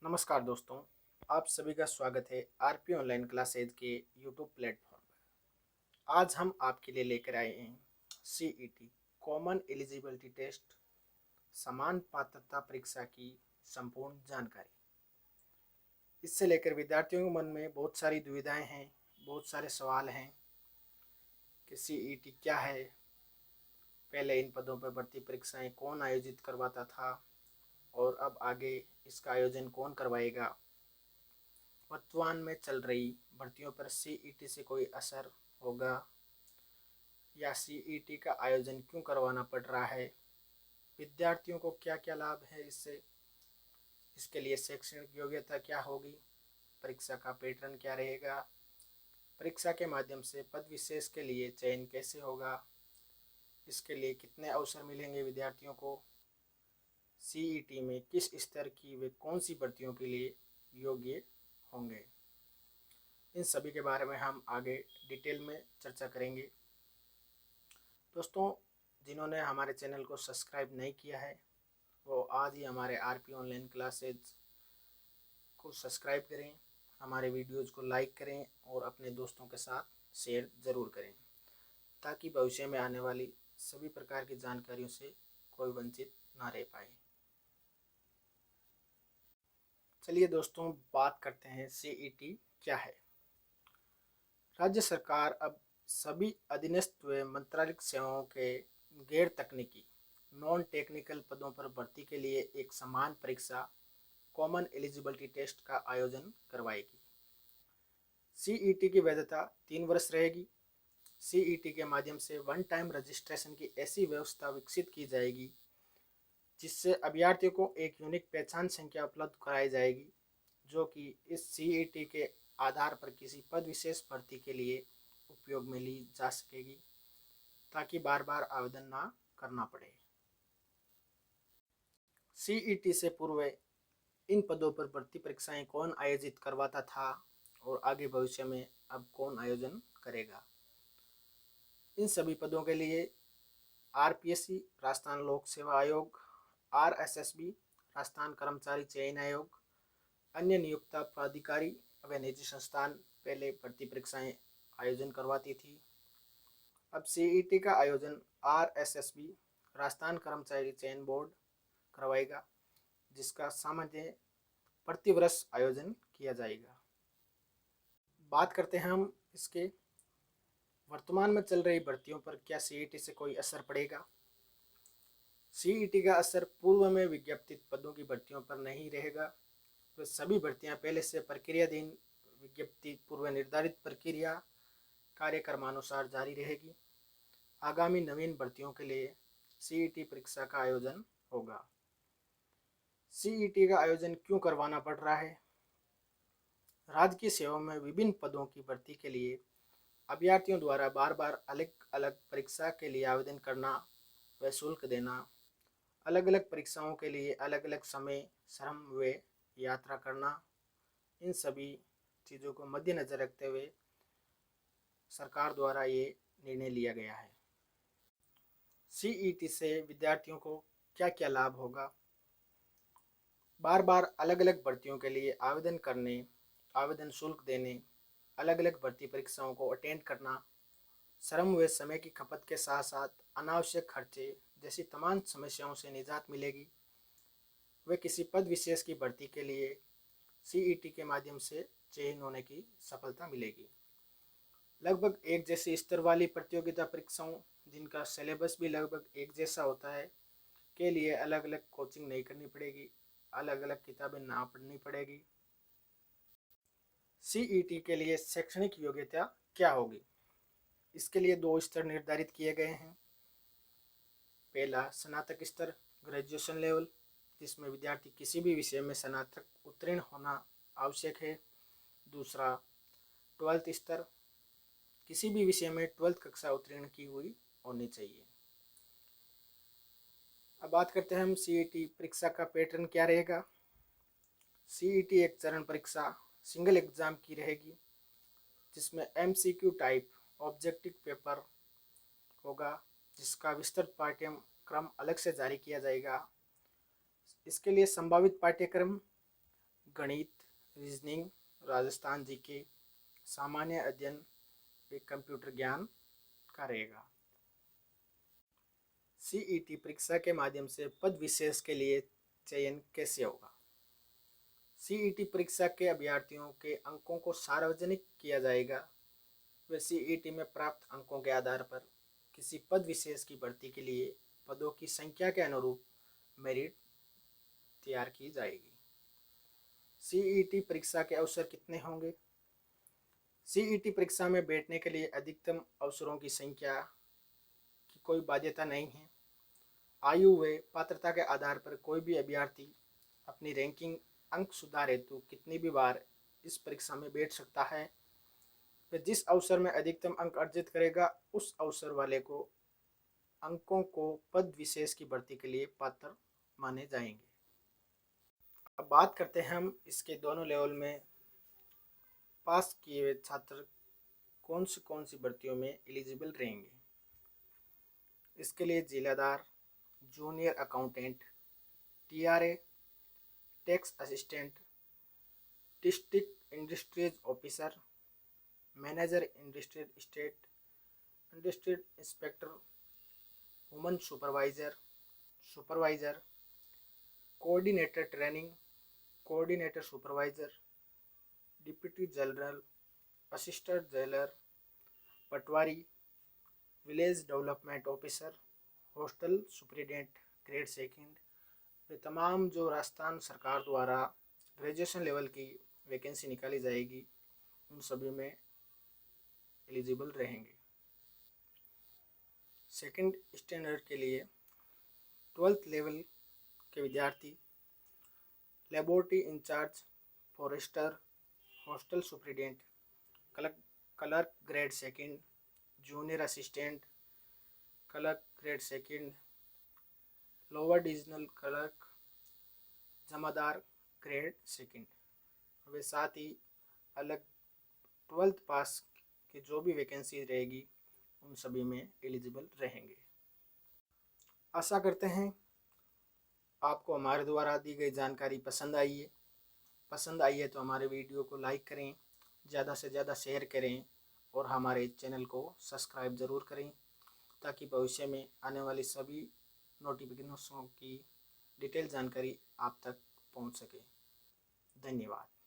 नमस्कार दोस्तों, आप सभी का स्वागत है आरपी ऑनलाइन क्लासेज के यूट्यूब प्लेटफॉर्म पर। आज हम आपके लिए लेकर आए हैं सीईटी कॉमन एलिजिबिलिटी टेस्ट समान पात्रता परीक्षा की संपूर्ण जानकारी। इससे लेकर विद्यार्थियों के मन में बहुत सारी दुविधाएं हैं, बहुत सारे सवाल हैं कि सीईटी क्या है, पहले इन पदों पर भर्ती परीक्षाएं कौन आयोजित करवाता था और अब आगे इसका आयोजन कौन करवाएगा। वर्तमान में चल रही भर्तियों पर सीईटी से कोई असर होगा या सीईटी का आयोजन क्यों करवाना पड़ रहा है, विद्यार्थियों को क्या क्या लाभ है इससे, इसके लिए शैक्षणिक योग्यता क्या होगी, परीक्षा का पैटर्न क्या रहेगा, परीक्षा के माध्यम से पद विशेष के लिए चयन कैसे होगा, इसके लिए कितने अवसर मिलेंगे विद्यार्थियों को, सीईटी में किस स्तर की वे कौन सी भर्तियों के लिए योग्य होंगे। इन सभी के बारे में हम आगे डिटेल में चर्चा करेंगे। दोस्तों, जिन्होंने हमारे चैनल को सब्सक्राइब नहीं किया है वो आज ही हमारे आरपी ऑनलाइन क्लासेज को सब्सक्राइब करें, हमारे वीडियोज़ को लाइक करें और अपने दोस्तों के साथ शेयर ज़रूर करें ताकि भविष्य में आने वाली सभी प्रकार की जानकारियों से कोई वंचित ना रह पाए। चलिए दोस्तों, बात करते हैं सीईटी क्या है। राज्य सरकार अब सभी अधीनस्थ व मंत्रालयिक सेवाओं के गैर तकनीकी नॉन टेक्निकल पदों पर भर्ती के लिए एक समान परीक्षा कॉमन एलिजिबिलिटी टेस्ट का आयोजन करवाएगी। सीईटी की वैधता 3 वर्ष रहेगी। सीईटी के माध्यम से वन टाइम रजिस्ट्रेशन की ऐसी व्यवस्था विकसित की जाएगी जिससे अभ्यर्थियों को एक यूनिक पहचान संख्या उपलब्ध कराई जाएगी जो कि इस सीईटी के आधार पर किसी पद विशेष भर्ती के लिए उपयोग में ली जा सकेगी ताकि बार बार आवेदन ना करना पड़े। सीईटी से पूर्व इन पदों पर भर्ती परीक्षाएं कौन आयोजित करवाता था और आगे भविष्य में अब कौन आयोजन करेगा। इन सभी पदों के लिए आरपीएससी राजस्थान लोक सेवा आयोग, आरएसएसबी राजस्थान कर्मचारी चयन आयोग, अन्य नियोक्ता प्राधिकारी व निजी संस्थान पहले भर्ती परीक्षाएं आयोजन करवाती थी। अब सीईटी का आयोजन आरएसएसबी राजस्थान कर्मचारी चयन बोर्ड करवाएगा जिसका सामान्य प्रतिवर्ष आयोजन किया जाएगा। बात करते हैं हम इसके वर्तमान में चल रही भर्तियों पर क्या सीईटी से कोई असर पड़ेगा। सीईटी का असर पूर्व में विज्ञापित पदों की भर्तियों पर नहीं रहेगा। तो सभी भर्तियां पहले से प्रक्रियाधीन विज्ञप्ति पूर्व निर्धारित प्रक्रिया कार्यक्रमानुसार जारी रहेगी। आगामी नवीन भर्तियों के लिए सीईटी परीक्षा का आयोजन होगा। सीईटी का आयोजन क्यों करवाना पड़ रहा है। राज्य की सेवा में विभिन्न पदों की भर्ती के लिए अभ्यर्थियों द्वारा बार बार अलग अलग परीक्षा के लिए आवेदन करना व शुल्क देना, अलग अलग परीक्षाओं के लिए अलग अलग समय, श्रम व यात्रा करना, इन सभी चीज़ों को मद्देनज़र रखते हुए सरकार द्वारा ये निर्णय लिया गया है। सीईटी से विद्यार्थियों को क्या क्या लाभ होगा। बार बार अलग अलग भर्तियों के लिए आवेदन करने, आवेदन शुल्क देने, अलग अलग भर्ती परीक्षाओं को अटेंड करना, श्रम व समय की खपत के साथ साथ अनावश्यक खर्चे जैसी तमाम समस्याओं से निजात मिलेगी। वे किसी पद विशेष की भर्ती के लिए सीईटी के माध्यम से चयन होने की सफलता मिलेगी। लगभग एक जैसी स्तर वाली प्रतियोगिता परीक्षाओं जिनका सिलेबस भी लगभग एक जैसा होता है के लिए अलग अलग कोचिंग नहीं करनी पड़ेगी, अलग अलग किताबें ना पढ़नी पड़ेगी। सीईटी के लिए शैक्षणिक योग्यता क्या होगी। इसके लिए 2 स्तर निर्धारित किए गए हैं। पहला स्नातक स्तर ग्रेजुएशन लेवल जिसमें विद्यार्थी किसी भी विषय में स्नातक उत्तीर्ण होना आवश्यक है। दूसरा 12th स्तर किसी भी विषय में 12th कक्षा उत्तीर्ण की हुई होनी चाहिए। अब बात करते हैं हम सीईटी परीक्षा का पैटर्न क्या रहेगा। सीईटी एक चरण परीक्षा सिंगल एग्जाम की रहेगी जिसमें एमसीक्यू टाइप ऑब्जेक्टिव पेपर होगा जिसका विस्तृत पाठ्यक्रम अलग से जारी किया जाएगा। इसके लिए संभावित पाठ्यक्रम गणित, रीजनिंग, राजस्थान जीके, सामान्य अध्ययन व कंप्यूटर ज्ञान का रहेगा। सीईटी परीक्षा के माध्यम से पद विशेष के लिए चयन कैसे होगा? सीईटी परीक्षा के अभ्यर्थियों के अंकों को सार्वजनिक किया जाएगा। वे सीईटी में प्राप्त अंकों के आधार पर किसी पद विशेष की भर्ती के लिए पदों की संख्या के अनुरूप मेरिट तैयार की जाएगी। सीईटी परीक्षा के अवसर कितने होंगे? सीईटी परीक्षा में बैठने के लिए अधिकतम अवसरों की संख्या की कोई बाध्यता नहीं है। आयु व पात्रता के आधार पर कोई भी अभ्यर्थी अपनी रैंकिंग अंक सुधार हेतु कितनी भी बार इस परीक्षा में बैठ सकता है। वह जिस अवसर में अधिकतम अंक अर्जित करेगा उस अवसर वाले को अंकों को पद विशेष की भर्ती के लिए पात्र माने जाएंगे। अब बात करते हैं हम इसके दोनों लेवल में पास किए हुए छात्र कौन सी भर्तियों में एलिजिबल रहेंगे। इसके लिए जिलादार, junior accountant, TRA, tax assistant, district industries officer, manager industrial state, industrial inspector, woman supervisor, coordinator training, coordinator supervisor, deputy general, assistant jailer, patwari, village development officer, hostel superintendent grade second, वे तमाम जो राजस्थान सरकार द्वारा graduation level की vacancy निकाली जाएगी उन सभी में एलिजिबल रहेंगे। सेकंड स्टैंडर्ड के लिए 12th लेवल के विद्यार्थी laboratory incharge, forester, hostel superintendent, clerk grade second, junior assistant clerk grade second, lower divisional clerk, जमादार ग्रेड सेकंड, वे साथ ही अलग 12th पास की जो भी वैकेंसी रहेगी उन सभी में एलिजिबल रहेंगे। आशा करते हैं आपको हमारे द्वारा दी गई जानकारी पसंद आई है तो हमारे वीडियो को लाइक करें, ज़्यादा से ज़्यादा शेयर करें और हमारे चैनल को सब्सक्राइब ज़रूर करें ताकि भविष्य में आने वाली सभी नोटिफिकेशनों की डिटेल जानकारी आप तक पहुंच सके। धन्यवाद।